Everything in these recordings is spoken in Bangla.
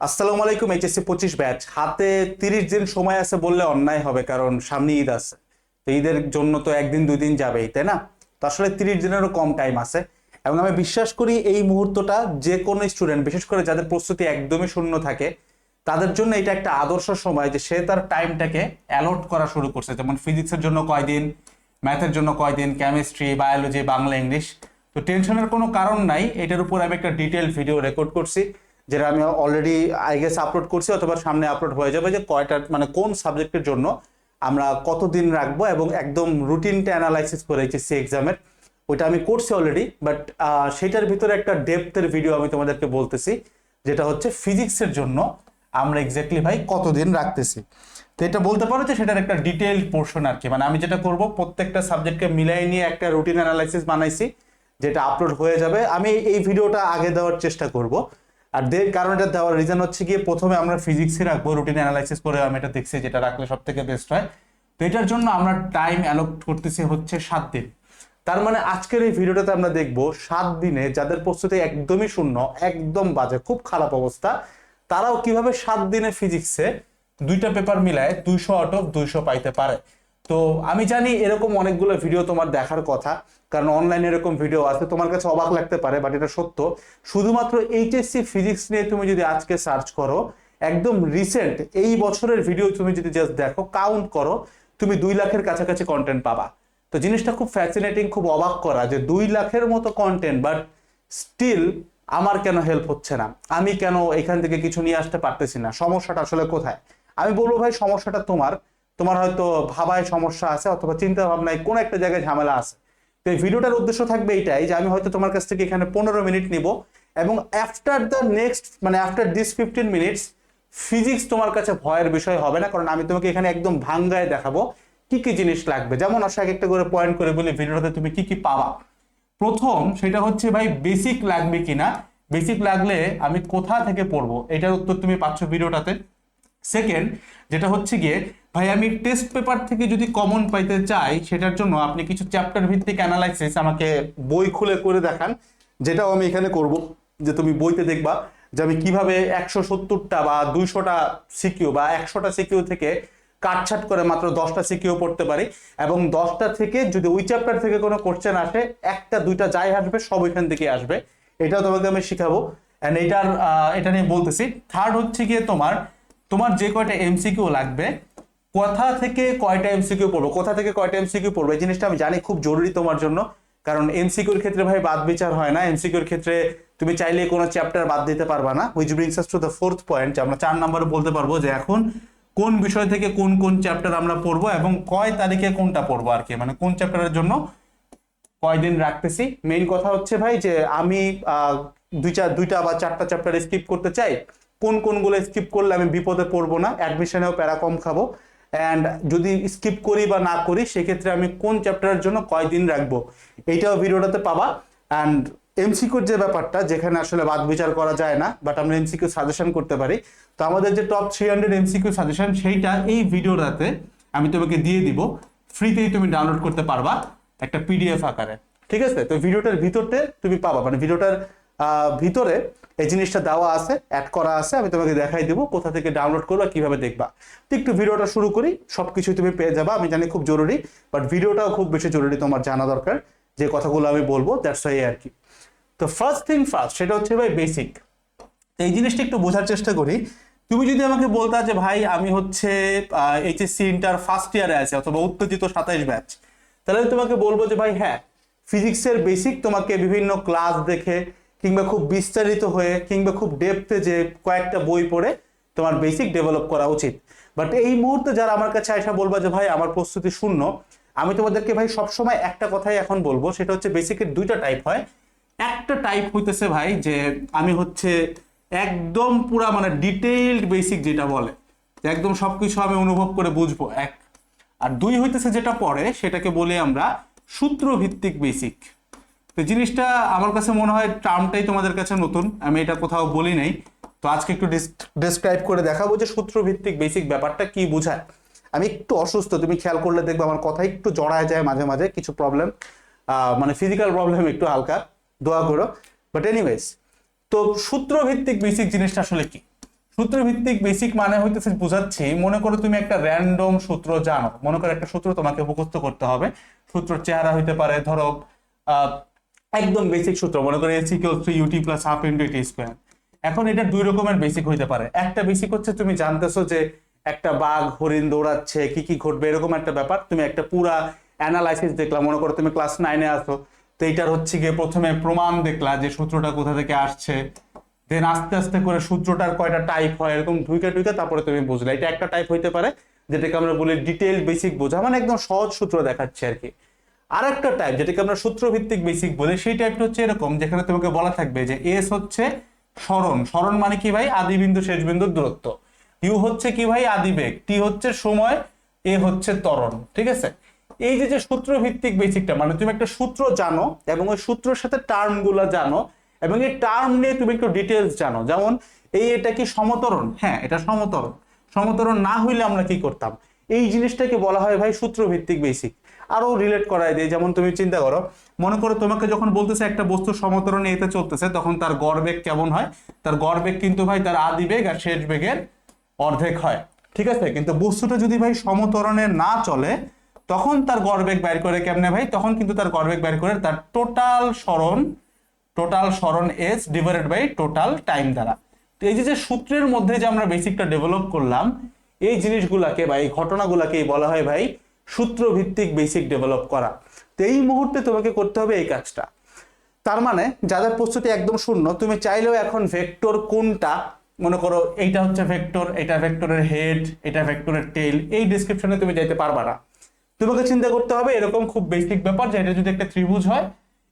আসসালামু আলাইকুম। এইচএসসি 25 ব্যাচ হাতে 30 দিন সময় আছে বললে অন্যায় হবে, কারণ সামনে ঈদ আছে। তো ঈদের জন্য তো একদিন দুই দিন যাবেই, তাই না? তো আসলে 30 দিনেরও কম টাইম আছে, এবং আমি বিশ্বাস করি এই মুহূর্তটা যে কোনো স্টুডেন্ট, বিশেষ করে যাদের প্রস্তুতি একদমই শূন্য থাকে, তাদের জন্য এটা একটা আদর্শ সময় যে সে তার টাইমটাকে অ্যালট করা শুরু করছে। যেমন ফিজিক্সের জন্য কয়দিন, ম্যাথের জন্য কয়দিন, কেমিস্ট্রি, বায়োলজি, বাংলা, ইংলিশ। তো টেনশনের কোনো কারণ নাই। এটার উপর আমি একটা ডিটেল ভিডিও রেকর্ড করছি, যেটা আমি অলরেডি আই গেস আপলোড করছি, অথবা সামনে আপলোড হয়ে যাবে, যে কয়টা মানে কোন সাবজেক্টের জন্য আমরা কতদিন রাখবো, এবং একদম রুটিনটা অ্যানালাইসিস করে এইচএসসি এক্সামের ওইটা আমি করছি অলরেডি। বাট সেটার ভিতরে একটা ডেপথের ভিডিও আমি তোমাদেরকে বলতেছি, যেটা হচ্ছে ফিজিক্সের জন্য আমরা এক্স্যাক্টলি ভাই কতদিন রাখতেছি। তো এটা বলতে পারো যে সেটার একটা ডিটেইলড পোর্শন আর কি। মানে আমি যেটা করব, প্রত্যেকটা সাবজেক্টকে মিলাই নিয়ে একটা রুটিন অ্যানালাইসিস বানাইছি, যেটা আপলোড হয়ে যাবে। আমি এই ভিডিওটা আগে দেওয়ার চেষ্টা করব। আর কারণ এটা দেওয়ার রিজন হচ্ছে গিয়ে, প্রথমে আমরা ফিজিক্সে রাখবো রুটিন অ্যানালাইসিস করে, আমি এটা দেখছি যেটা রাখলে সব থেকে বেস্ট হয়। তো এটার জন্য আমরা টাইম অ্যালোট করতেছি হচ্ছে 7 দিন। তার মানে আজকের এই ভিডিওটাতে আমরা দেখবো 7 দিনে যাদের প্রস্তুতি একদমই শূন্য, একদম বাজে, খুব খারাপ অবস্থা, তারাও কিভাবে 7 দিনে ফিজিক্সে দুইটা পেপার মিলায় 200 আউট অফ 200 পাইতে পারে। তো আমি জানি এরকম অনেকগুলো ভিডিও তোমার দেখার কথা, কারণ অনলাইনে এরকম ভিডিও আছে, তোমার কাছে অবাক লাগতে পারে, বাট এটা সত্য। শুধুমাত্র এইচএসসি ফিজিক্স নিয়ে তুমি যদি আজকে সার্চ করো, একদম রিসেন্ট এই বছরের ভিডিও তুমি যদি জাস্ট দেখো, কাউন্ট করো, তুমি 2 লাখের কাছাকাছি কন্টেন্ট পাবা। তো জিনিসটা খুব ফ্যাসিনেটিং, খুব অবাক করা, যে 2 লাখের মতো কন্টেন্ট, বাট স্টিল আমার কেন হেল্প হচ্ছে না, আমি কেন এখান থেকে কিছু নিয়ে আসতে পারতেছি না, সমস্যাটা আসলে কোথায়? আমি বলবো ভাই, সমস্যাটা তোমার। তোমার হয়তো ভাবায় সমস্যা আছে, অথবা চিন্তা ভাবনায় কোনো একটা জায়গায় ঝামেলা আছে। তো এই ভিডিওটার উদ্দেশ্য থাকবে এইটাই, যে আমি হয়তো তোমার কাছ থেকে এখানে 15 মিনিট নিব, এবং আফটার দ্য নেক্সট মানে আফটার দিস 15 মিনিটস ফিজিক্স তোমার কাছে ভয়ের বিষয় হবে না, কারণ আমি তোমাকে এখানে একদম ভাঙ্গায় দেখাবো কি কি জিনিস লাগবে। যেমন আসলে এক একটা করে পয়েন্ট করে বলি ভিডিওটাতে তুমি কি কি পাবা। প্রথম সেটা হচ্ছে ভাই, বেসিক লাগবে কিনা, বেসিক লাগলে আমি কোথা থেকে পড়বো, এটার উত্তর তুমি পাচ্ছ ভিডিওটাতে। সেকেন্ড যেটা হচ্ছে গিয়ে, ভাই আমি টেস্ট পেপার থেকে যদি কমন পাইতে চাই, সেটার জন্য আপনি কিছু চ্যাপ্টার ভিত্তিক অ্যানালাইসিস আমাকে বই খুলে করে দেখান, যেটাও আমি এখানে করব। যে তুমি বইতে দেখবা যে আমি কিভাবে 170টা বা 200টা সিকিউ বা 100টা সিকিউ থেকে কাটছাট করে মাত্র 10টা সিকিউ পড়তে পারি, এবং 10টা থেকে যদি ওই চ্যাপ্টার থেকে কোনো কোশ্চেন আসে, একটা দুইটা যাই আসবে সব ওইখান থেকে আসবে। এটাও তোমাকে আমি শিখাবো, এন্ড এটা নিয়ে বলতেছি। থার্ড হচ্ছে গিয়ে, তোমার তোমার যে কয়টা এমসিকিউ লাগবে, কোথা থেকে কয়টা এমসিকিউ পড়বো, কোথা থেকে কয়টা এমসিকিউ পড়বো, এই জিনিসটা আমি জানি খুব জরুরি তোমার জন্য। কারণ এমসিকিউর ক্ষেত্রে ভাই বাদ বিচার হয় না। এমসিকিউর ক্ষেত্রে তুমি চাইলে কোনো চ্যাপ্টার বাদ দিতে পারবা না। Which brings us to the fourth point, যে আমরা 4 নম্বরে বলতে পারবো যে এখন কোন বিষয় থেকে কোন কোন চ্যাপ্টার আমরা পড়বো, এবং কয় তারিখে কোনটা পড়বো আর কি, মানে কোন চ্যাপ্টারের জন্য কয়দিন রাখতেছি। মেইন কথা হচ্ছে ভাই, যে আমি দুইটা বা চারটা চ্যাপ্টার স্কিপ করতে চাই, কোন কোনগুলো স্কিপ করলে আমি বিপদে পড়বো না, অ্যাডমিশনেও প্যারা কম খাবো, অ্যান্ড যদি স্কিপ করি বা না করি সেক্ষেত্রে আমি কোন চ্যাপ্টারের জন্য কয়দিন রাখবো, এইটাও ভিডিওটাতে পাবা। অ্যান্ড এমসিকিউর যে ব্যাপারটা, যেখানে আসলে বাদ বিচার করা যায় না, বাট আমরা এমসিকিউ সাজেশন করতে পারি। তো আমাদের যে টপ 300 এমসিকিউ সাজেশন, সেইটা এই ভিডিওটাতে আমি তোমাকে দিয়ে দিব, ফ্রিতেই তুমি ডাউনলোড করতে পারবা একটা পিডিএফ আকারে। ঠিক আছে? তো ভিডিওটার ভিতরতে তুমি পাবা, মানে ভিডিওটার ভিতরে এই জিনিসটা দেওয়া আছে, অ্যাড করা আছে, আমি তোমাকে দেখাই দিব কোথা থেকে ডাউনলোড করবা, কিভাবে দেখবা। তো একটু ভিডিওটা শুরু করি, সবকিছু তুমি পেয়ে যাবা। আমি জানি খুব জরুরি, বাট ভিডিওটাও খুব বেশি জরুরি, তোমার জানা দরকার যে কথাগুলো আমি বলবো, দ্যাটস ওয়াই আর কি। তো ফার্স্ট থিং ফার্স্ট, সেটা হচ্ছে ভাই বেসিক। এই জিনিসটা একটু বোঝার চেষ্টা করি। তুমি যদি আমাকে বলতা যে ভাই আমি হচ্ছে এইচএসসি ইন্টার ফার্স্ট ইয়ারে আছি, অথবা উত্তেজিত 27 ব্যাচ, তাহলে আমি তোমাকে বলবো যে ভাই হ্যাঁ, ফিজিক্সের বেসিক তোমাকে বিভিন্ন ক্লাস দেখে, কিংবা খুব বিস্তারিত হয়ে, কিংবা খুব ডেপথে যে কয়েকটা বই পড়ে তোমার বেসিক ডেভেলপ করা উচিত। বাট এই মুহূর্তে যারা আমার কাছে আসা বলবা যে ভাই আমার প্রস্তুতি শূন্য, আমি তোমাদেরকে ভাই সবসময় একটা কথাই এখন বলবো, সেটা হচ্ছে বেসিকের দুইটা টাইপ হয়। একটা টাইপ হইতেছে ভাই, যে আমি হচ্ছে একদম পুরা মানে ডিটেইলড বেসিক যেটা বলে, একদম সবকিছু আমি অনুভব করে বুঝবো, এক। আর দুই হইতেছে যেটা পড়ে, সেটাকে বলি আমরা সূত্র ভিত্তিক বেসিক। তো জিনিসটা আমার কাছে মনে হয় টার্মটাই তোমাদের কাছে নতুন, আমি এটা কোথাও বলি নাই। তো আজকে একটু ডিসক্রাইব করে দেখাবো যে সূত্র ভিত্তিক বেসিক ব্যাপারটা কি বোঝায়। আমি একটু অসুস্থ, তুমি খেয়াল করলে দেখবে আমার কথা একটু জড়ায় যায় মাঝে মাঝে, কিছু প্রবলেম, মানে ফিজিক্যাল প্রবলেম একটু হালকা, দোয়া করো। বাট এনিওয়েজ, তো সূত্র ভিত্তিক বেসিক জিনিসটা আসলে কি? সূত্রভিত্তিক বেসিক মানে হইতেছে, বুঝাচ্ছি, মনে করো তুমি একটা র্যান্ডম সূত্র জানো, মনে করো একটা সূত্র তোমাকে মুখস্থ করতে হবে। সূত্রের চেহারা হইতে পারে ধরো আহ একদম বেসিক সূত্র, মনে করো S equals to UT plus half into T square. এখন এটা দুই রকমের বেসিক হইতে পারে। একটা বেসিক হচ্ছে তুমি জানতেছো যে একটা বাঘ হরিণ দৌড়াচ্ছে, কি কি ঘটবে, এরকম একটা ব্যাপার। তুমি একটা পুরা অ্যানালাইসিস দেখলা, মনে করো তুমি ক্লাস 9-এ আসো, তো এইটার হচ্ছে গিয়ে প্রথমে প্রমাণ দেখলা যে সূত্রটা কোথা থেকে আসছে, দেন আস্তে আস্তে করে সূত্রটার কয়টা টাইপ হয় এরকম ঢুকে ঢুকে তারপরে তুমি বুঝলে। এটা একটা টাইপ হইতে পারে, যেটাকে আমরা বলি ডিটেইল বেসিক বোঝা, মানে একদম সহজ সূত্র দেখাচ্ছে আর কি। আর একটা টাইপ যেটাকে আমরা সূত্র ভিত্তিক বেসিক বলি, সেই টাইপটা হচ্ছে এরকম, যেখানে তোমাকে বলা থাকবে যে এস হচ্ছে সরণ, সরণ মানে কি ভাই, আদি বিন্দু শেষ বিন্দুর দূরত্ব, ইউ হচ্ছে কি ভাই, আদিবেগ, টি হচ্ছে সময়, এ হচ্ছে ত্বরণ। ঠিক আছে, এই যে যে সূত্র ভিত্তিক বেসিকটা, মানে তুমি একটা সূত্র জানো এবং ওই সূত্রের সাথে টার্ম গুলা জানো এবং এই টার্ম নিয়ে তুমি একটু ডিটেলস জানো। যেমন এটা কি সমতরণ, হ্যাঁ এটা সমতরণ, সমতরণ না হইলে আমরা কি করতাম, এই জিনিসটাকে বলা হয় ভাই সূত্র ভিত্তিক বেসিক। আরো রিলেট করায় দেয়, যেমন তুমি চিন্তা করো, মনে করো তোমাকে যখন বলতেছে একটা বস্তু সমতরণে এতে চলতেছে, তখন তার গড় বেগ কেমন হয়, তার গড় বেগ কিন্তু ভাই তার আদি বেগ আর শেষ বেগের অর্ধেক হয়। ঠিক আছে, কিন্তু বস্তুটা যদি ভাই সমতরণে না চলে, তখন তার গড় বেগ বের করে কেমনে ভাই, তখন কিন্তু তার গড় বেগ বের করে তার টোটাল সরণ S divided by total time দ্বারা। তো এই যে সূত্রের মধ্যে যে আমরা বেসিকটা ডেভেলপ করলাম, এই জিনিসগুলাকে বা এই ঘটনাগুলাকেই বলা হয় ভাই সূত্র ভিত্তিক বেসিক ডেভেলপ করা। তো এই মুহূর্তে তোমাকে করতে হবে এই কাজটা। তার মানে যাদের প্রস্তুতি একদম শূন্য, তুমি চাইলেও এখন ভেক্টর কোনটা, মনে করো এইটা হচ্ছে ভেক্টর, এটা ভেক্টরের হেড, এটা ভেক্টরের টেইল, এই ডেসক্রিপশনে তুমি যাইতে পারবা না। তোমাকে চিন্তা করতে হবে এরকম খুব বেসিক ব্যাপার, যে এটা যদি একটা ত্রিভুজ হয়,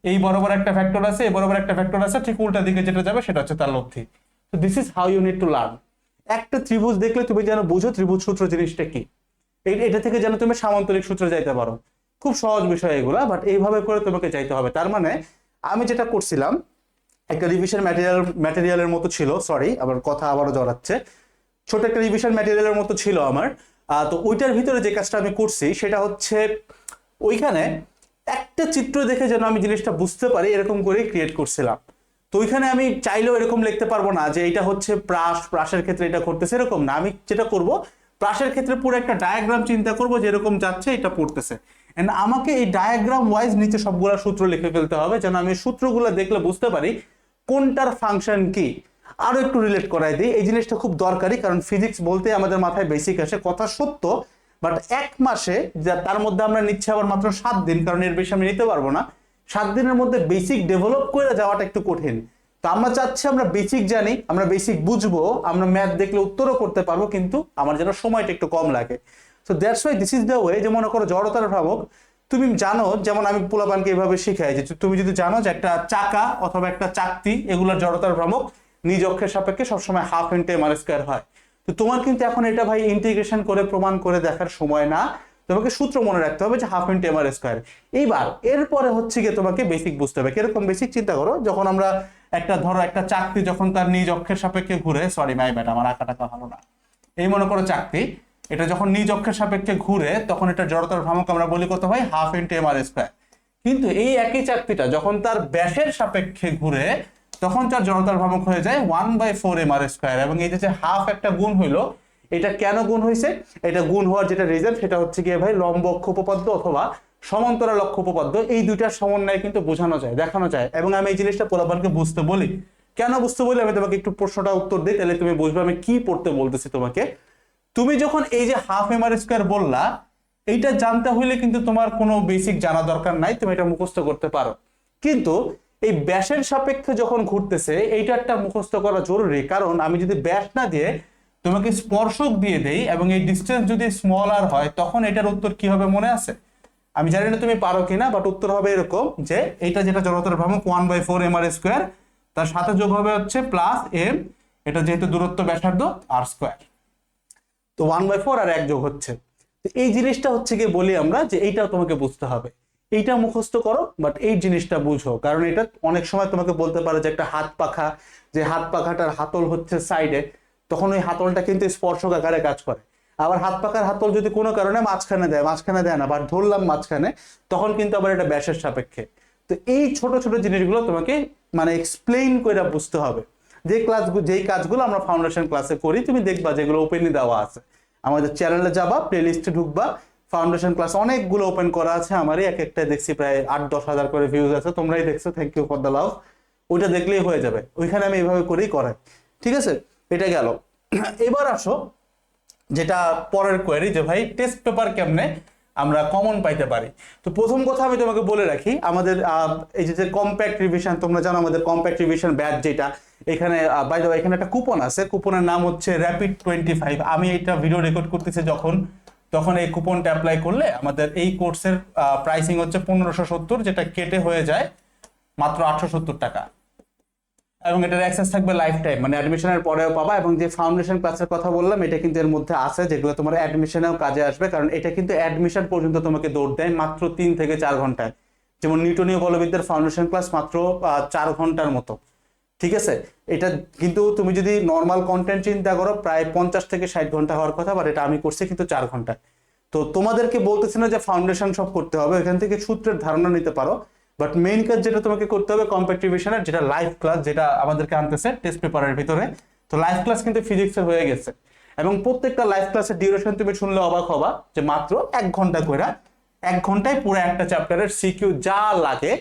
এই বরাবর একটা ভেক্টর আছে, এই বরাবর একটা ভেক্টর আছে, ঠিক উল্টা দিকে যেটা যাবে সেটা হচ্ছে তার লব্ধি। তো this is how you need to learn. একটা ত্রিভুজ দেখলে তুমি যেন বুঝো ত্রিভুজ সূত্র জিনিসটা কি, এটা থেকে যেন তুমি সামান্তরিক সূত্রে যাইতে পারো। খুব সহজ বিষয় এগুলা, বাট এইভাবে করে তোমাকে যাইতে হবে। তার মানে আমি যেটা করছিলাম, একটা রিভিশন ম্যাটেরিয়ালের মতো ছিল, সরি আবার কথা আবারও জড়াচ্ছে, ছোট একটা রিভিশন ম্যাটেরিয়ালের মতো ছিল আমার। তো ওইটার ভিতরে যে কাজটা আমি করছি সেটা হচ্ছে, ওইখানে একটা চিত্র দেখে যেন আমি জিনিসটা বুঝতে পারি এরকম করেই ক্রিয়েট করছিলাম। তো ওইখানে আমি চাইলেও এরকম লিখতে পারবো না যে এটা হচ্ছে প্রাসের ক্ষেত্রে এটা করতেছে, এরকম না। আমি যেটা করব, প্রাসের ক্ষেত্রে পুরো একটা ডায়াগ্রাম চিন্তা করব যে এরকম যাচ্ছে, এটা পড়তেছে, এন্ড আমাকে এই ডায়াগ্রাম ওয়াইজ নিচে সবগুলা সূত্র লিখে ফেলতে হবে, যেন আমি সূত্রগুলো দেখলে বুঝতে পারি কোনটার ফাংশন কি। আরো একটু রিলেট করাই দিই, এই জিনিসটা খুব দরকারি, কারণ ফিজিক্স বলতে আমাদের মাথায় বেসিক আসে, কথা সত্য, বাট এক মাসে তার মধ্যে আমরা নিচ্ছি আবার মাত্র 7 দিন, কারণ এর বেশি আমি নিতে পারবো না। 7 দিনের মধ্যে বেসিক ডেভেলপ করে যাওয়াটা একটু কঠিন। তো আমরা চাচ্ছি আমরা বেসিক জানি, আমরা বেসিক বুঝবো, আমরা ম্যাথ দেখলে উত্তরও করতে পারবো, কিন্তু আমার যেন সময়টা একটু কম লাগে। So that's why this is the way. যে মনে করো জড়তার ভ্রামক, তুমি জানো, যেমন আমি পোলাপানকে এভাবে শিখাই যে তুমি যদি জানো যে একটা চাকা অথবা একটা চাকতি, এগুলোর জড়তার ভ্রামক নিজ অক্ষের সাপেক্ষে সবসময় half into M R square হয়। তো তোমার কিন্তু এখন এটা ভাই ইন্টিগ্রেশন করে প্রমাণ করে দেখার সময় না, তোমাকে সূত্র মনে রাখতে হবে যে half into M R square. এইবার এরপরে হচ্ছে গিয়ে তোমাকে বেসিক বুঝতে হবে। কিরকম বেসিক, চিন্তা করো, যখন আমরা একটা ধরো একটা চাকতি যখন তার নিজ অক্ষের সাপেক্ষে ঘুরে, সরি মাই ব্যাড, আমার আঁকা টাকা ভালো না, এই মনে করো চাকতি, এটা যখন নিজ অক্ষের সাপেক্ষে ঘুরে, তখন এটা জড়তার ভ্রামক আমরা বলি কত হয়, half into M R square. কিন্তু এই একই চাকতিটা যখন তার ব্যাসের সাপেক্ষে ঘুরে, তখন তার জড়তার ভ্রামক হয়ে যায় 1/4 এম আর স্কয়ার। এবং এই যে হাফ একটা গুণ হইলো, এটা কেন গুণ হয়েছে, এটা গুণ হওয়ার যেটা রিজন সেটা হচ্ছে গিয়ে ভাই লম্ব অক্ষ উপপাদ্য অথবা সমান্তরাল অক্ষ উপপাদ্য, এই দুইটার সমন্বয়ে কিন্তু বোঝানো যায়, দেখানো যায়। এবং আমি এই জিনিসটা পোলাপানকে বুঝতে বলি। কেন বুঝতে বলি, আমি তোমাকে একটু প্রশ্নটা উত্তর দিই, তাহলে তুমি বুঝবে আমি কি পড়তে বলতেছি তোমাকে। তুমি যখন এই যে হাফ এম আর স্কয়ার বললা, এইটা জানতে হইলে কিন্তু তোমার কোনো বেসিক জানা দরকার নাই, তুমি এটা মুখস্থ করতে পারো। কিন্তু এই ব্যাসের সাপেক্ষে যখন ঘুরতেছে, এইটারটা মুখস্থ করা জরুরি, কারণ আমি যদি ব্যাস না দিয়ে তোমাকে স্পর্শক দিয়ে দেই এবং এই ডিস্টেন্স যদি স্মল আর হয়, তখন এটার উত্তর কি হবে মনে আছে? আমি জানি না তুমি পারো কিনা, বাট উত্তর হবে এরকম যে এটা যেটা জড়তার ভ্রামক 1/4 এম আর স্কয়ার, তার সাথে যোগ হবে হচ্ছে প্লাস এম, এটা যেহেতু দূরত্ব ব্যাসার্ধ, আর স্কয়ার। তো 1/4 আর 1 যোগ হচ্ছে। এই জিনিসটা হচ্ছে গিয়ে বলি আমরা যে এইটাও তোমাকে বুঝতে হবে, এইটা মুখস্থ করো, বাট এই জিনিসটা বুঝো, কারণ এটা অনেক সময় তোমাকে বলতে পারে যে একটা হাত পাখা, যে হাত পাখাটার হাতল হচ্ছে সাইডে, তখন ওই হাতলটা কিন্তু স্পর্শক আকারে কাজ করে। আবার হাত পাখার হাতল যদি কোনো কারণে মাঝখানে দেয় না, বাট ধরলাম মাঝখানে, তখন কিন্তু আবার এটা ব্যাসের সাপেক্ষে। তো এই ছোট ছোট জিনিসগুলো তোমাকে মানে এক্সপ্লেইন করে বুঝতে হবে। যেই কাজগুলো আমরা ফাউন্ডেশন ক্লাসে করি তুমি দেখবা যেগুলো ওপেনলি দেওয়া আছে। আমাদের চ্যানেলে যাবা, প্লেলিস্টে ঢুকবা, ফাউন্ডেশন ক্লাস অনেকগুলো ওপেন করা আছে আমারই, এক একটা দেখছি প্রায় 8-10 হাজার করে ভিউজ আছে, তোমরাই দেখছো, thank you for the love. ওইটা দেখলেই হয়ে যাবে, ওইখানে আমি এইভাবে করেই করাই, ঠিক আছে? এটা গেল। এবার আসো যেটা পরের কোয়েরি, যে ভাই টেস্ট পেপার কেমনে আমরা কমন পাইতে পারি। তো প্রথম কথা আমি তোমাকে বলে রাখি, আমাদের এই যে কম্প্যাক্ট রিভিশন, তোমরা জানো আমাদের কম্প্যাক্ট রিভিশন ব্যাচ যেটা, এখানে বাই দ্য ওয়ে এখানে একটা কুপন আছে, কুপনের নাম হচ্ছে র্যাপিড 25। আমি এটা ভিডিও রেকর্ড করতেছি তখন এই কুপনটা অ্যাপ্লাই করলে আমাদের এই কোর্সের প্রাইসিং হচ্ছে 1570, যেটা কেটে হয়ে যায় মাত্র 870 টাকা, এবং এটার অ্যাক্সেস থাকবে লাইফ টাইম, মানে অ্যাডমিশনের পরেও পাবা। এবং যে ফাউন্ডেশন ক্লাসের কথা বললাম এটা কিন্তু এর মধ্যে আছে, যেগুলো তোমার অ্যাডমিশনেও কাজে আসবে, কারণ এটা কিন্তু অ্যাডমিশন পর্যন্ত তোমাকে দৌড় দেয় মাত্র 3 থেকে 4 ঘন্টায়। যেমন নিউটনীয় বলবিদ্যার ফাউন্ডেশন ক্লাস মাত্র 4 ঘন্টার মতো, ঠিক আছে? এটা কিন্তু তুমি যদি নর্মাল কন্টেন্ট চিন্তা করো প্রায় 50 থেকে 60 ঘন্টা হওয়ার কথা, বাট এটা আমি করছি কিন্তু 4 ঘন্টায়। তো তোমাদেরকে বলতেছি না যে ফাউন্ডেশন সব করতে হবে, এখান থেকে সূত্রের ধারণা নিতে পারো, বাট মেইন কাজ যেটা তোমাকে করতে হবে কম্প্যাক্ট রিভিশনের, যেটা লাইভ ক্লাস, যেটা আমাদেরকে আনতেছে টেস্ট পেপারের ভিতরে। তো লাইভ ক্লাস কিন্তু ফিজিক্সের হয়ে গেছে, এবং প্রত্যেকটা লাইভ ক্লাসের ডিউরেশন তুমি শুনলে অবাক হবা, যে মাত্র 1 ঘন্টা করে, 1 ঘন্টায় পুরো একটা চ্যাপ্টারের সিকিউ যা লাগে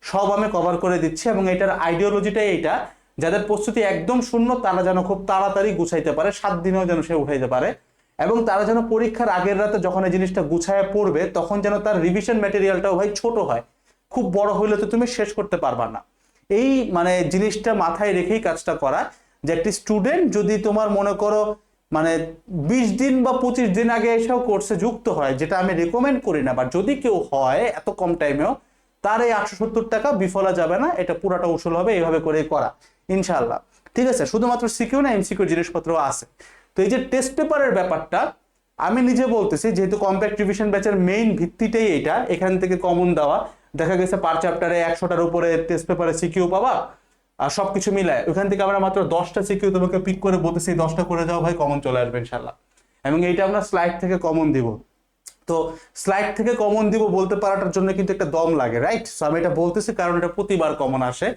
সব আমি কভার করে দিচ্ছি। এবং এটার আইডিওলজিটাই এইটা, যাদের প্রস্তুতি একদম শূন্য তারা যেন খুব তাড়াতাড়ি গুছাইতে পারে, 7 দিনেও যেন সে উঠাইতে পারে, এবং তারা যেন পরীক্ষার আগের রাতে যখন এই জিনিসটা গুছায় পড়বে তখন যেন তার রিভিশন ম্যাটেরিয়ালটাও ভাই ছোট হয়, খুব বড় হইলে তো তুমি শেষ করতে পারবা না। এই মানে জিনিসটা মাথায় রেখেই কাজটা করা, যে একটি স্টুডেন্ট যদি তোমার মনে করো মানে 20 দিন বা 25 দিন আগে এসেও কোর্সে যুক্ত হয়, যেটা আমি রেকমেন্ড করি না, বাট যদি কেউ হয় এত কম টাইমেও, তার এই 870 টাকা বিফলা যাবে না, এটা পুরাটা উসুল হবে এইভাবে করে করা ইনশাআল্লাহ, ঠিক আছে? শুধুমাত্র সিকিউ না, এমসিকিউ জিনিসপত্র আছে। তো এই যে টেস্ট পেপারের ব্যাপারটা আমি নিজে বলতেছি, যেহেতু কম্প্যাক্ট রিভিশন ব্যাচের মেইন ভিত্তিটাই এটা, এখান থেকে কমন দেওয়া, দেখা গেছে পার চ্যাপ্টারে 100টার উপরে টেস্ট পেপারে সিকিউ পাবা, আর সবকিছু মিলায় ওখান থেকে আমরা মাত্র 10টা সিকিউ তোমাকে পিক করে বলতেছি 10টা করে যাও ভাই, কমন চলে আসবে ইনশাল্লাহ। এবং এইটা আমরা স্লাইড থেকে কমন দিব। তো স্লাইড থেকে কমন দিব বলতে পারাটার জন্য কিন্তু একটা দম লাগে, রাইট? সো আমি এটা বলতেছি কারণ এটা প্রতিবার কমন আসে,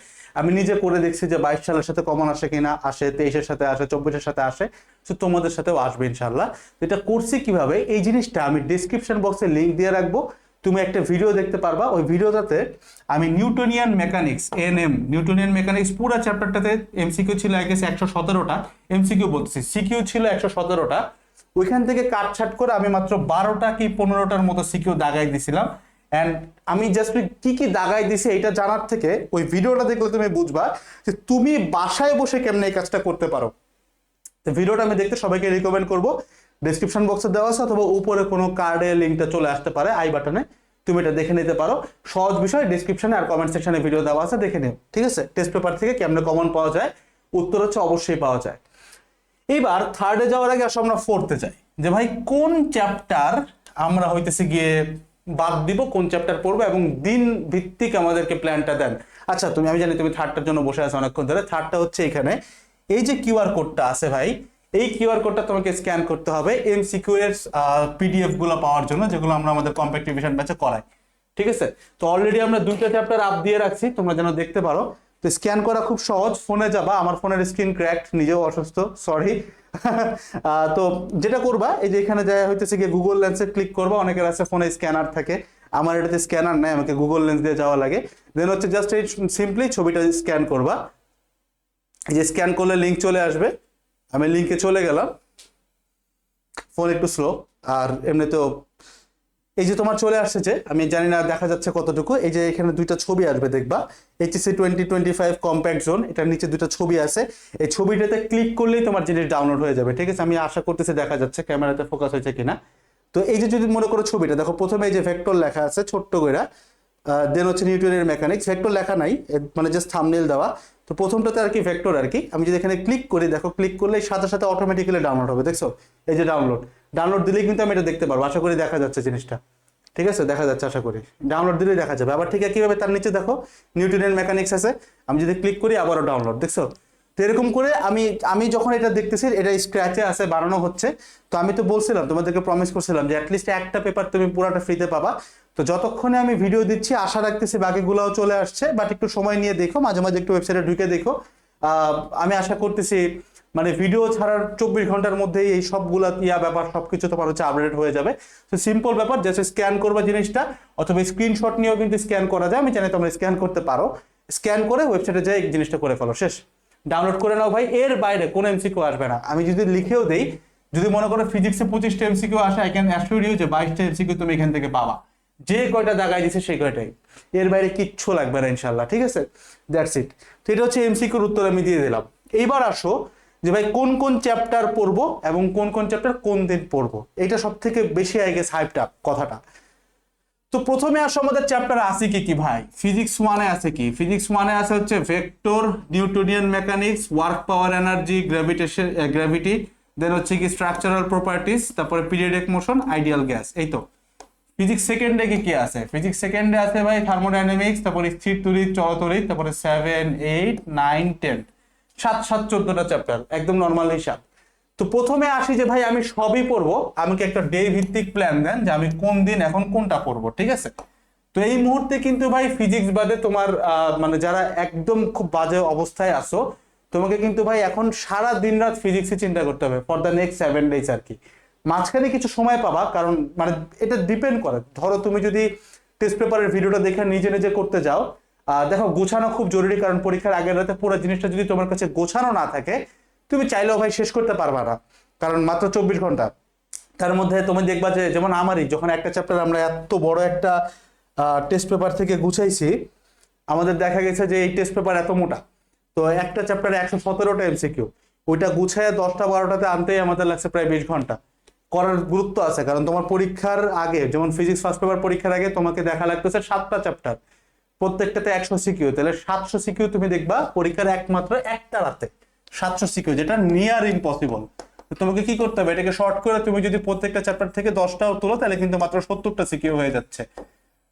আমি নিজে করে দেখছি যে 22 সালের সাথে কমন আসে কিনা, আসে 23-এর সাথে আসে, 24-এর সাথে আসে, তো তোমাদের সাথেও আসবে ইনশাল্লাহ। এটা করছি কিভাবে, এই জিনিসটা আমি ডিসক্রিপশন বক্সে লিঙ্ক দিয়ে রাখবো, তুমি একটা ভিডিও দেখতে পারবা, ওই ভিডিওটাতে আমি Newtonian mechanics NM Newtonian mechanics পুরো চ্যাপ্টারটাতে এমসিকিউ ছিল আই গেস 117টা, এমসিকিউ বলতেছি সিকিউ ছিল 117টা, ওইখান থেকে কাটছাট করে আমি মাত্র 12টা কি 15টার মতো সিকিউ দাগাই দিছিলাম। অ্যান্ড আমি জাস্ট কি কি দাগাই দিছি এটা জানার থেকে ওই ভিডিওটা দেখলে তুমি বুঝবা যে তুমি বাসায় বসে কেমনে এই কাজটা করতে পারো। তো ভিডিওটা আমি দেখতে সবাইকে রিকমেন্ড করবো, ডেসক্রিপশন বক্সে দেওয়া আছে, অথবা উপরে কোনো কার্ডে লিঙ্কটা চলে আসতে পারে আই বাটনে, তুমি এটা দেখে নিতে পারো। সহজ বিষয়, ডেসক্রিপশনে আর কমেন্ট সেকশনে ভিডিও দেওয়া আছে, দেখে নিও, ঠিক আছে? টেস্ট পেপার থেকে কেমনে কমন পাওয়া যায়, উত্তর হচ্ছে অবশ্যই পাওয়া যায়। এইবার থার্ডে যাওয়ার আগে আসো আমরা ফোর্থে যাই, যে ভাই কোন চ্যাপ্টার আমরা হইতেছে গিয়ে বাদ দিব, কোন চ্যাপ্টার পড়বো, এবং দিন ভিত্তিক আমাদেরকে প্ল্যানটা দেন। আচ্ছা আমি জানি তুমি থার্ডটার জন্য বসে আছো অনেকক্ষণ ধরে, থার্ডটা হচ্ছে এখানে এই যে কিউআর কোডটা আছে ভাই, এই কিউআর কোডটা তোমাকে স্ক্যান করতে হবে এমসিকিউ এর পিডিএফ গুলো পাওয়ার জন্য, যেগুলো আমরা আমাদের কম্প্যাক্ট রিভিশন ব্যাচে করাই, ঠিক আছে? তো অলরেডি আমরা 2টা চ্যাপ্টার আপ দিয়ে রাখছি, তোমরা যেন দেখতে পারো। তো স্ক্যান করা খুব সহজ, ফোনে যাবা, আমার ফোনের স্ক্রিন ক্র্যাকড, নিজেও অসুস্থ, সরি। তো যেটা করবা, এই যে এখানে যায় হইতেছে গিয়ে গুগল লেন্সে ক্লিক করবা, অনেকের আছে ফোনে স্ক্যানার থাকে, আমার এটাতে স্ক্যানার নাই, আমাকে গুগল লেন্স দিয়ে যাওয়া লাগে। দেন হচ্ছে জাস্ট এই সিম্পলি ছবিটা স্ক্যান করবা, এই যে স্ক্যান করলে লিঙ্ক চলে আসবে, আমি লিঙ্কে চলে গেলাম, ফোন একটু স্লো, আর এমনিতেও এই যে তোমার চলে আসছে, যে আমি জানি না দেখা যাচ্ছে কতটুকু, এই যে এখানে 2টা ছবি আসবে দেখবা, এইচএসসি 2025 কম্প্যাক্ট জোন, এটার নিচে 2টা ছবি আছে, এই ছবিটাতে ক্লিক করলেই তোমার জিনিস ডাউনলোড হয়ে যাবে, ঠিক আছে? আমি আশা করতেছি দেখা যাচ্ছে, ক্যামেরাতে ফোকাস হয়েছে কিনা। তো এই যে যদি মনে করো ছবিটা দেখো, প্রথমে এই যে ভেক্টর লেখা আছে ছোট্ট করে, দেন হচ্ছে নিউটনের মেকানিক্স, ভেক্টর লেখা নাই, মানে জাস্ট থাম্বনেল দেওয়া। তো প্রথমটাতে আর কি ভেক্টর আর কি, আমি যদি এখানে ক্লিক করি, দেখো ক্লিক করলে সাথে সাথে অটোমেটিক্যালি ডাউনলোড হবে, দেখছো? এই যে ডাউনলোড দিলেই কিন্তু আমি এটা দেখতে পারবো, আশা করি দেখা যাচ্ছে জিনিসটা, ঠিক আছে? দেখা যাচ্ছে আশা করি, ডাউনলোড দিলেই দেখা যাবে। আবার ঠিক আছে কিভাবে, তার নিচে দেখো নিউটনিয়ান মেকানিক্স আছে, আমি যদি ক্লিক করি আবারও ডাউনলোড, দেখছো? তো এরকম করে আমি যখন এটা দেখতেছি, এটা স্ক্র্যাচে আছে, বানানো হচ্ছে। তো আমি তো বলছিলাম, তোমাদেরকে প্রমিস করছিলাম যে অ্যাটলিস্ট একটা পেপার তুমি পুরাটা ফ্রিতে পাবা। তো যতক্ষণে আমি ভিডিও দিচ্ছি আশা রাখতেছি বাকিগুলোও চলে আসছে, বাট একটু সময় নিয়ে দেখো, মাঝে মাঝে একটু ওয়েবসাইটে ঢুকে দেখো, আমি আশা করতেছি মানে ভিডিও ছাড়ার 24 ঘন্টার মধ্যেই এই সবগুলা ব্যাপার সবকিছু তোমার হচ্ছে আপডেট হয়ে যাবে। তো সিম্পল ব্যাপার, জাস্ট স্ক্যান করবা জিনিসটা, অথবা স্ক্রিনশট নিয়েও কিন্তু স্ক্যান করা যায়, আমি জানি তোমরা স্ক্যান করতে পারো। স্ক্যান করে ওয়েবসাইটে যাই জিনিসটা করে ফেলো, শেষ। ডাউনলোড করে নাও ভাই, এর বাইরে কোনো এমসিকিউ আসবে না। আমি যদি লিখেও দেই, যদি মনে করো ফিজিক্সে 25টা এমসিকিউ আসে, আই ক্যান অ্যাসিওর ইউ যে 22টা এমসিকিউ তুমি এখান থেকে পাবা, যে কয়টা দাগাই দিছে সেই কয়টাই, এর বাইরে কিচ্ছু লাগবে না ইনশাল্লাহ, ঠিক আছে? That's it. তো এটা হচ্ছে এমসিকিউর উত্তর আমি দিয়ে দিলাম। এইবার আসো যে ভাই কোন কোন চ্যাপ্টার পড়বো এবং কোন কোন চ্যাপ্টার কোন দিন পড়বো, এটা সব থেকে বেশি আই গেস হাইপটা কথাটা। তো প্রথমে আসো আমাদের চ্যাপ্টার আছে কি কি ভাই? ফিজিক্স 1-এ আছে কি? ফিজিক্স 1-এ আছে হচ্ছে vector, Newtonian mechanics, work power energy, gravity, then হচ্ছে কি স্ট্রাকচারাল প্রপার্টিজ, তারপরে পিরিয়ডিক মোশন, আইডিয়াল গ্যাস। এই তো ফিজিক্স সেকেন্ডে কি কি আছে? ফিজিক্স সেকেন্ডে আছে ভাই থার্মোডাইনামিক্স, তারপরে স্থির তড়িৎ, চলতড়িৎ, তারপরে 7, 8, 9, 10, 7-7-14টা চ্যাপ্টার, একদম নর্মাল হিসাব। তো প্রথমে আসি যে ভাই আমি সবই পড়বো, আমাকে একটা ডে ভিত্তিক প্ল্যান দেন যে আমি কোন দিন এখন কোনটা পড়বো, ঠিক আছে? তো এই মুহূর্তে কিন্তু ভাই ফিজিক্স বাদে তোমার মানে যারা একদম খুব বাজে অবস্থায় আসো, তোমাকে কিন্তু ভাই এখন সারা দিন রাত ফিজিক্সে চিন্তা করতে হবে ফর দ্য নেক্সট 7 days আর কি। মাঝখানে কিছু সময় পাবা, কারণ মানে এটা ডিপেন্ড করে। ধরো তুমি যদি টেস্ট পেপারের ভিডিওটা দেখে নিজে নিজে করতে যাও, দেখো গোছানো খুব জরুরি, কারণ পরীক্ষার আগের রাতে পুরো জিনিসটা যদি তোমার কাছে গোছানো না থাকে, তুমি চাইলেও ভাই শেষ করতে পারবা না, কারণ মাত্র 24 ঘন্টা। তার মধ্যে তুমি দেখবা যে যেমন আমারই যখন একটা চ্যাপ্টার আমরা এত বড় একটা টেস্ট পেপার থেকে গুছাইছি, আমাদের দেখা গেছে যে এই টেস্ট পেপার এত মোটা, তো একটা চ্যাপ্টারে 117টা এমসিকিউ, ওইটা গুছায় 10টা 12টাতে আনতেই আমাদের লাগছে প্রায় 20 ঘন্টা। করার গুরুত্ব আছে, কারণ তোমার পরীক্ষার আগে যেমন ফিজিক্স ফার্স্ট পেপার পরীক্ষার আগে তোমাকে দেখা লাগতেছে 7টা চ্যাপ্টার, প্রত্যেকটাতে 100 সিকিউ, তাহলে 700 সিকিউ তুমি দেখবা পরীক্ষার একমাত্র একটা রাতে 700 সিকিউ, যেটা নিয়ার ইম্পসিবল। তোমাকে কি করতে হবে, এটাকে শর্ট করে তুমি যদি প্রত্যেকটা চ্যাপ্টার থেকে 10টাও তুলো, তাহলে কিন্তু মাত্র 70টা সিকিউ হয়ে যাচ্ছে,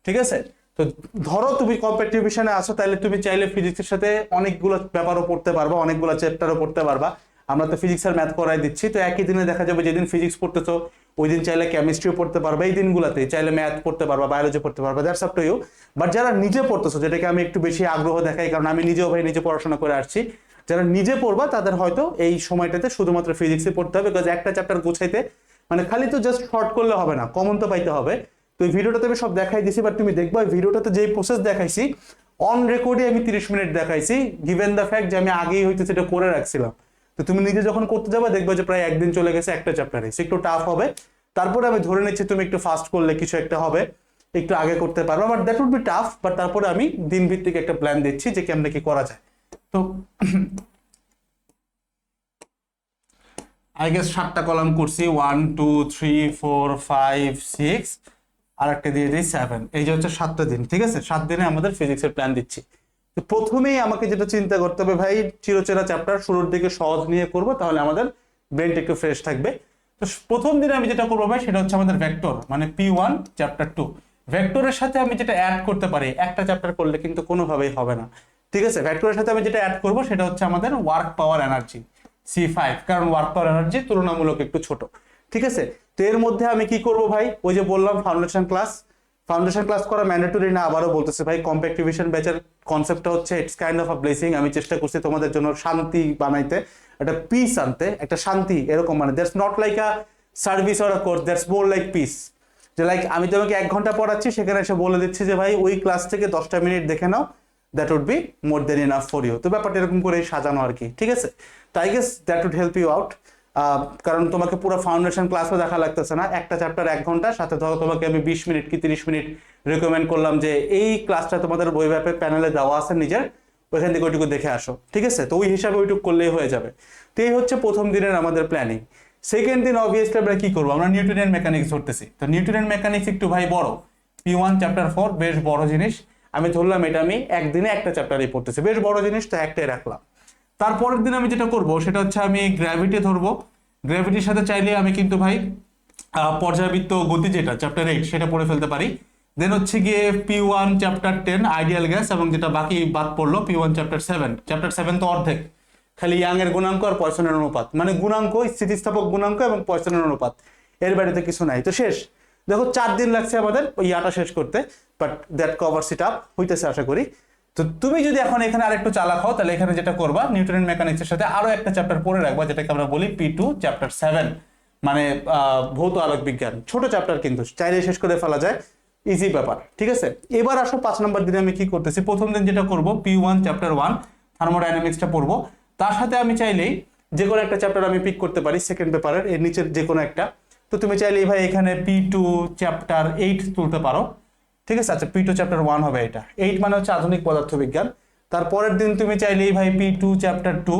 ঠিক আছে? তো ধরো তুমি কম্পিটিশনে আসো, তাহলে তুমি চাইলে ফিজিক্সের সাথে অনেকগুলো ব্যাপারও পড়তে পারবা, অনেকগুলো চ্যাপ্টারও পড়তে পারবা। আমরা তো ফিজিক্স আর ম্যাথ করাই দিচ্ছি, তো একই দিনে দেখা যাবে যেদিন ফিজিক্স পড়তেছো ওই দিন চাইলে কেমিস্ট্রিও পড়তে পারবে, এই দিনগুলোতে চাইলে ম্যাথ পড়তে পারবা, বায়োলজি পড়তে পারবা, that's up to you. But যারা নিজে পড়তেছো, যেটাকে আমি একটু বেশি আগ্রহ দেখাই, কারণ আমি নিজেও ভাই নিজে পড়াশোনা করে আসছি, যারা নিজে পড়বা তাদের হয়তো এই সময়টাতে শুধুমাত্র ফিজিক্সে পড়তে হবে, বিকজ একটা চ্যাপ্টার গোছাইতে মানে খালি তো জাস্ট শর্ট করলে হবে না, কমন তো পাইতে হবে। তো এই ভিডিওটাতে আমি সব দেখাই দিছি, বাট তুমি দেখবা এই ভিডিওটাতে যেই প্রসেস দেখাইছি অন রেকর্ডে আমি 30 মিনিট দেখাইছি, গিভেন দ্য ফ্যাক্ট যে আমি আগেই হয়তো সেটা করে রাখছিলাম। তো তুমি নিজে যখন করতে যাবে দেখবে যে প্রায় একদিন চলে গেছে একটা চ্যাপ্টারে, একটু টাফ হবে। তারপরে আমি ধরে নিচ্ছি তুমি একটু ফাস্ট করলে কিছু একটা হবে, একটু আগে করতে পারবে, but that would be tough. But তারপরে আমি দিন ভিত্তিক একটা প্ল্যান দিচ্ছি যে কেমনে কি করা যায়। তো আই গেস 7টা কলাম করছি, 1 2 3 4 5 6, আর একটা দিয়ে দিই 7, এই যে হচ্ছে 7টা দিন, ঠিক আছে? 7 দিনে আমাদের ফিজিক্সের প্ল্যান দিচ্ছি। তো প্রথমেই আমাকে যেটা চিন্তা করতে হবে ভাই, চিরচেনা চ্যাপ্টার শুরুর দিকে সহজ নিয়ে করবো, তাহলে আমাদের ব্রেনটা একটু ফ্রেশ থাকবে। তো প্রথম দিনে আমি যেটা করবো ভাই সেটা হচ্ছে আমাদের ভেক্টর, মানে P1 চ্যাপ্টার 2। ভেক্টরের সাথে আমি যেটা অ্যাড করতে পারি, একটা চ্যাপ্টার করলে কিন্তু কোনোভাবেই হবে না, ঠিক আছে? ভেক্টরের সাথে আমি যেটা অ্যাড করবো সেটা হচ্ছে আমাদের ওয়ার্ক পাওয়ার এনার্জি C5, কারণ ওয়ার্ক পাওয়ার এনার্জি তুলনামূলক একটু ছোট, ঠিক আছে? তো এর মধ্যে আমি কি করব ভাই, ওই যে বললাম ফাউন্ডেশন ক্লাস করা ম্যান্ডেটরি না, আবারও বলতেছে ভাই কম্প্যাক্টিভেশন ব্যাচের কনসেপ্টটা হচ্ছে it's kind of a blessing. আমি চেষ্টা করছি তোমাদের জন্য শান্তি বানাইতে, একটা পিস আনতে, একটা শান্তি এরকম, মানে that's not like a service or a course, that's more like piece. যে লাইক আমি তোমাকে 1 ঘন্টা পড়াচ্ছি, সেখানে এসে বলে দিচ্ছি যে ভাই ওই ক্লাস থেকে 10টা মিনিট দেখে নাও, that would be more than enough for you. তো ব্যাপারটা এরকম করে সাজানো আর কি, ঠিক আছে? তো I guess that would help you out, কারণ তোমাকে পুরো ফাউন্ডেশন ক্লাসও দেখা লাগতেছে না, একটা চ্যাপ্টার 1 ঘন্টা, সাথে ধরো তোমাকে আমি 20 মিনিট কি 30 মিনিট রেকমেন্ড করলাম যে এই ক্লাসটা তোমাদের বই ব্যাপে প্যানেলে দেওয়া আছে নিজের, ওইখান থেকে ওইটুকু দেখে আসো, ঠিক আছে? তো ওই হিসাবে ওইটুকু করলেই হয়ে যাবে। তো এই হচ্ছে প্রথম দিনের আমাদের প্ল্যানিং। সেকেন্ড দিন অবভিয়াসলি আমরা কি করবো, আমরা নিউটনিয়ান মেকানিক্স ধরতেছি। তো নিউটনিয়ান মেকানিক্স একটু ভাই বড়, P1 চ্যাপ্টার 4 বেশ বড় জিনিস, আমি ধরলাম এটা আমি একদিনে একটা চ্যাপ্টারই পড়তেছি, বেশ বড় জিনিস, তো একটাই রাখলাম। তারপরের দিন আমি যেটা করব সেটা হচ্ছে আমি গ্র্যাভিটি ধরবো। গ্র্যাভিটির সাথে চাইলে আমি কিন্তু ভাই পর্যায়বৃত্ত গতি যেটা চ্যাপ্টার 8 সেটা পড়ে ফেলতে পারি। দেন হচ্ছে গিয়ে P1 চ্যাপ্টার 10 আইডিয়াল গ্যাস, এবং যেটা বাকি বাদ পড়লো P1 চ্যাপ্টার 7। চ্যাপ্টার 7 তো অর্ধেক, খালি ইয়াং এর গুণাঙ্ক আর পয়সনের অনুপাত, মানে গুণাঙ্ক স্থিতিস্থাপক গুণাঙ্ক এবং পয়সনের অনুপাত, এর বাড়িতে কিছু নাই। তো শেষ, দেখো 4 দিন লাগছে আমাদের ওই ইয়াটা শেষ করতে, but that covers it up, হইতেছে আশা করি। তো তো তুমি যদি এখন এখানে আরেকটু চালাক হও তাহলে এখানে যেটা করবা নিউটনের মেকানিক্সের সাথে আরো একটা চ্যাপ্টার পড়ে রাখবা, যেটাকে আমরা বলি P2 চ্যাপ্টার 7, মানে ভৌত আলোক বিজ্ঞান। ছোট চ্যাপ্টার, কিন্তু চাইলে শেষ করে ফেলা যায়, ইজি ব্যাপার, ঠিক আছে। এবার আসো 5 নম্বর দিনে আমি কি করতেছি। প্রথম দিন যেটা করব P1 চ্যাপ্টার 1 থার্মোডাইনামিক্সটা পড়বো। তার সাথে আমি চাইলেই যে কোনো একটা চ্যাপ্টার আমি পিক করতে পারি সেকেন্ড পেপারের এর নিচের যে কোনো একটা। তো তুমি চাইলেই ভাই এখানে P2 চ্যাপ্টার 8 তুলতে পারো, ঠিক আছে। আচ্ছা, P2 চ্যাপ্টার 1 হবে এটা, 8 মানে হচ্ছে আধুনিক পদার্থবিজ্ঞান। তারপরের দিন তুমি চাইলেই ভাই P2 চ্যাপ্টার 2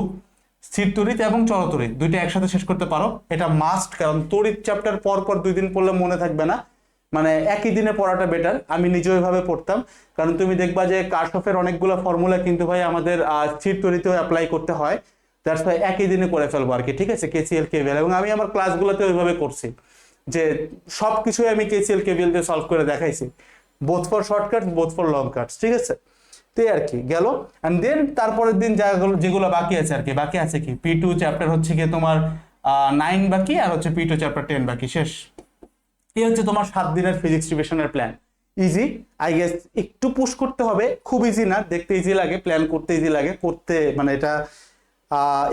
স্থির তড়িৎ এবং চলতড়িৎ দুইটা একসাথে শেষ করতে পারো, এটা মাস্ট। কারণ তড়িৎ চ্যাপ্টার পর পর 2 দিন পড়লে মনে থাকবে না, মানে একই দিনে পড়াটা বেটার। আমি নিজে ওইভাবে পড়তাম, কারণ তুমি দেখবা যে কার্শফের অনেকগুলো ফর্মুলা কিন্তু ভাই আমাদের স্থির তড়িতেও অ্যাপ্লাই করতে হয়। দ্যাটস ওয়াই একই দিনে করে ফেলবো আর কি, ঠিক আছে, কেসিএল কেভিএল। এবং আমি আমার ক্লাসগুলোতে ওইভাবে করছি যে সবকিছুই আমি কেসিএল কেভিএল দিয়ে সলভ করে দেখাইছি, both for shortcut both for long Katz, ঠিক আছে। তো আর কি গেল। এন্ড দেন তারপরের দিন যেগুলো বাকি আছে আর কি, বাকি আছে কি P2 চ্যাপ্টার হচ্ছে কি তোমার 9 বাকি, আর হচ্ছে P2 চ্যাপ্টার 10 বাকি, শেষ। এই হচ্ছে তোমার 7 দিনের ফিজিক্স রিভিশনের প্ল্যান। ইজি আই গেস, একটু পুশ করতে হবে, খুব ইজি না, দেখতে ইজি লাগে, প্ল্যান করতে ইজি লাগে, করতে মানে এটা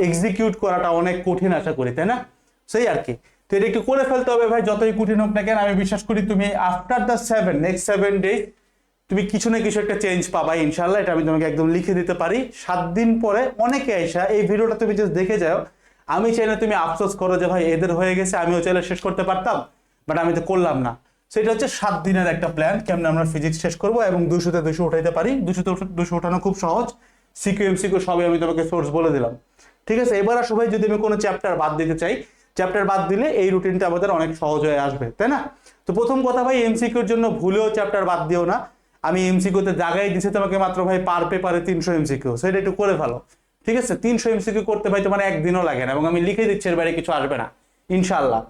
এক্সিকিউট করাটা অনেক কঠিন আশা করি, তাই না? সেই আর কি। তো এটা একটু করে ফেলতে হবে ভাই, যতই কঠিন হোক না কেন। আমি বিশ্বাস করি তুমি আফটার দ্য নেক্সট 7 ডেজ তুমি কিছু না কিছু একটা চেঞ্জ পাবা ইনশাল্লাহ, এটা আমি তোমাকে একদম লিখে দিতে পারি। 7 দিন পরে অনেকে আইসা এই ভিডিওটা তুমি জাস্ট দেখে যাও, আমি চাই না তুমি আফসোস করো যে ভাই এদের হয়ে গেছে, আমিও চাইলে শেষ করতে পারতাম, বাট আমি তো করলাম না। সেটা হচ্ছে 7 দিনের একটা প্ল্যান, কেমন আমরা ফিজিক্স শেষ করবো এবং 200-তে 200 উঠাইতে পারি। 200-তে 200 উঠানো খুব সহজ, সিকিউ এমসিকিউ সবই আমি তোমাকে সোর্স বলে দিলাম, ঠিক আছে। এবার আসো ভাই, যদি আমি কোনো চ্যাপ্টার বাদ দিতে চাই, চ্যাপ্টার বাদ দিলে এই রুটিনটা আমাদের অনেক সহজ হয়ে আসবে, তাই না? তো প্রথম কথা ভাই, এমসিকিউর জন্য ভুলেও চ্যাপ্টার বাদ দিও না। আমি এমসিকিউতে জায়গায় দিছি তোমাকে মাত্র ভাই পার পেপারে 300 এমসিকিউ, সেটা একটু করে ফেলো, ঠিক আছে। 300 এমসিকিউ করতে ভাই তোমার একদিনও লাগে না, এবং আমি লিখে দিচ্ছি এর বাইরে কিছু আসবে না ইনশাল্লাহ।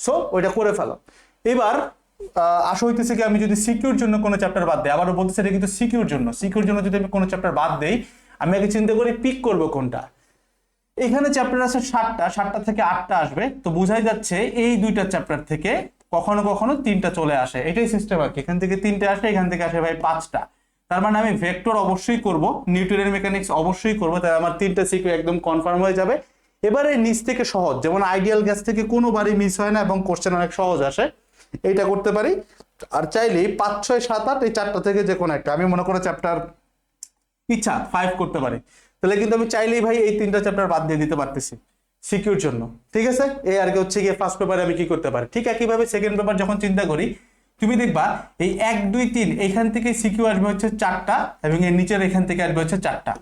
সো ওইটা করে ফেলো। এবার আসা হইতেছে কি, আমি যদি সিকিউর জন্য কোনো চ্যাপ্টার বাদ দিই, আবারও বলতেছে এটা কিন্তু সিকিউর জন্য যদি আমি কোনো চ্যাপ্টার বাদ দেই, আমি আগে চিন্তা করি পিক করবো কোনটা। এখানে চ্যাপ্টার আছে 7টা থেকে 8টা আসবে, তো বোঝাই যাচ্ছে এই দুইটা চ্যাপ্টার থেকে কখনো কখনো 3টা চলে আসে, এটাই সিস্টেম আর কি। এখান থেকে 3টে আসে, এখান থেকে আসে ভাই 5টা। তার মানে আমি ভেক্টর অবশ্যই করব, নিউটনের মেকানিক্স অবশ্যই করব, তাই আমার 3টা সিকিউ একদম কনফার্ম হয়ে যাবে। এবারে নিচ থেকে সহজ, যেমন আইডিয়াল গ্যাস থেকে কোনোবারই মিস হয় না এবং কোশ্চেন অনেক সহজ আসে, এইটা করতে পারি। আর চাইলেই 5, 6, 7, 8 এই 4টা থেকে যে কোনো একটা, আমি মনে করো চ্যাপ্টার ইচ্ছা 5 করতে পারি, তাহলে কিন্তু আমি চাইলেই ভাই এই 3টা চ্যাপ্টার বাদ দিয়ে দিতে পারতেছি সিকিউর জন্য, ঠিক আছে। এই আর কি হচ্ছে গিয়ে ফার্স্ট পেপারে আমি কি করতে পারি। ঠিক একইভাবে সেকেন্ড পেপার যখন চিন্তা করি, তুমি দেখবা এই 1, 2, 3 এখান থেকে সিকিউ আসবে হচ্ছে 4টা, এবং এর নিচের এখান থেকে আসবে হচ্ছে 4টা।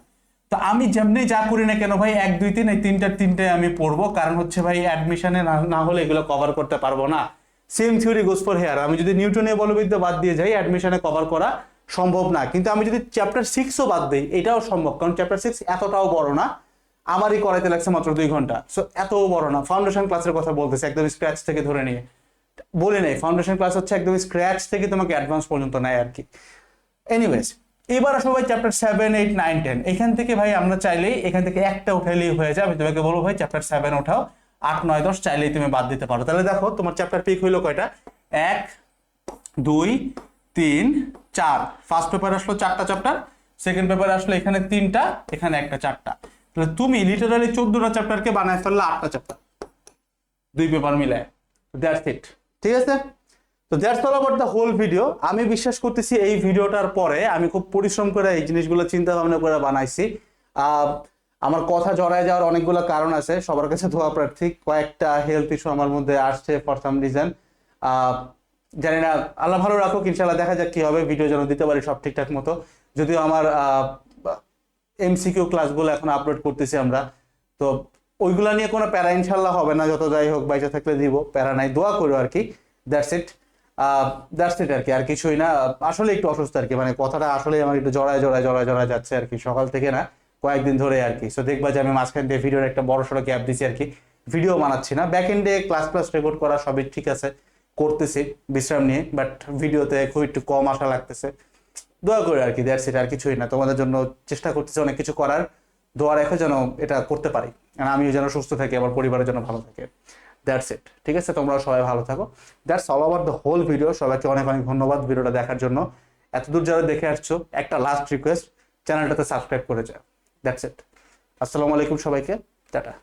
তো আমি যেমনি যা করি না কেন ভাই 1, 2, 3 এই 3টায় আমি পড়বো, কারণ হচ্ছে ভাই অ্যাডমিশনে না হলে এগুলো কভার করতে পারবো না। Same theory goes for here, আমি যদি নিউটনীয় বলবিদ্যা বাদ দিয়ে যাই অ্যাডমিশনে কভার করা সম্ভব না, কিন্তু আমি যদি চ্যাপ্টার 6ও বাদ দিই এটাও সম্ভব, কারণ চ্যাপ্টার 6 এতটাও বড় না, আমারই করাইতে লাগছে মাত্র 2 ঘন্টা। সো এতও বড় না, ফাউন্ডেশন ক্লাসের কথা বলতেছে, একদম স্ক্র্যাচ থেকে ধরে নিয়ে বলে নেই। ফাউন্ডেশন ক্লাস হচ্ছে একদম স্ক্র্যাচ থেকে তোমাকে অ্যাডভান্স পর্যন্ত নেয় আর কি। এনিওয়েজ, এবার আসো ভাই চ্যাপ্টার 7, 8, 9, 10 এখান থেকে ভাই আমরা চাইলেই এখান থেকে একটা উঠাইলেই হয়ে যায়। আমি তোমাকে বলবো ভাই চ্যাপ্টার 7 উঠাও, 8, 9, 10 চাইলেই তুমি বাদ দিতে পারো। তাহলে দেখো তোমার চ্যাপ্টার পিক হইলো কয়টা, 1, 2, 3, 4। ফার্স্ট পেপার আসলো 4টা চ্যাপ্টার, সেকেন্ড পেপার আসলো এখানে 3টা, এখানে একটা 4টা। তাহলে তুমি লিটারালি 14টা চ্যাপ্টারকে বানায় ফেললে 8টা চ্যাপ্টার, 2 পেপার মিলায়। দ্যাটস ইট, ঠিক আছে। তো that's all about the whole video. আমি বিশ্বাস করতেছি এই ভিডিওটার পরে আমি খুব পরিশ্রম করে এই জিনিসগুলো চিন্তা ভাবনা করে বানাইছি। আমার কথা জড়ায় যাওয়ার অনেকগুলো কারণ আছে, সবার কাছে দোয়া প্রার্থী। কয়েকটা হেলথ ইস্যু আমার মধ্যে আসছে ফর সাম রিজন, জানি না, আল্লাহ ভালো রাখুক, ইনশাল্লাহ দেখা যাক কি হবে, ভিডিও যেন দিতে পারি সব ঠিকঠাক মতো। যদিও আমার এমসিকিউ ক্লাসগুলো এখন আপলোড করতেছি আমরা, তো ওইগুলা নিয়ে কোনো প্যারা ইনশাল্লাহ হবে না, যত যাই হোক বাইচে থাকলে দিব, প্যারা নাই, দোয়া করো আর কি। দ্যাটস ইট আর কি, আর কিছুই না। আসলে একটু অসুস্থ আর কি, মানে কথাটা আসলে আমার একটু জড়ায় যাচ্ছে আর কি, সকাল থেকে না কয়েকদিন ধরে আর কি। সো দেখবা যে আমি মাঝখান দিয়ে ভিডিওর একটা বড় সড়ো গ্যাপ দিছি আর কি, ভিডিও বানাচ্ছি না। ব্যাক এন্ডে ক্লাস রেকর্ড করা সবই ঠিক আছে, করতেছি বিশ্রাম নিয়ে, বাট ভিডিওতে খুব একটু কম আশা লাগতেছে, দোয়া করে আর কি। দ্যাটস ইট, আর কিছুই না। তোমাদের জন্য চেষ্টা করতেছি অনেক কিছু করার, দোয়া রেখে যেন এটা করতে পারি, আমিও যেন সুস্থ থাকি, আমার পরিবারের জন্য ভালো থাকে। দ্যাটস ইট, ঠিক আছে। তোমরা সবাই ভালো থাকো। That's all over the whole video. সবাইকে অনেক অনেক ধন্যবাদ ভিডিওটা দেখার জন্য। এতদূর যারা দেখে আসছো, একটা লাস্ট রিকোয়েস্ট, চ্যানেলটাতে সাবস্ক্রাইব করে যাও। That's it. আসসালামু আলাইকুম সবাইকে, টাটা।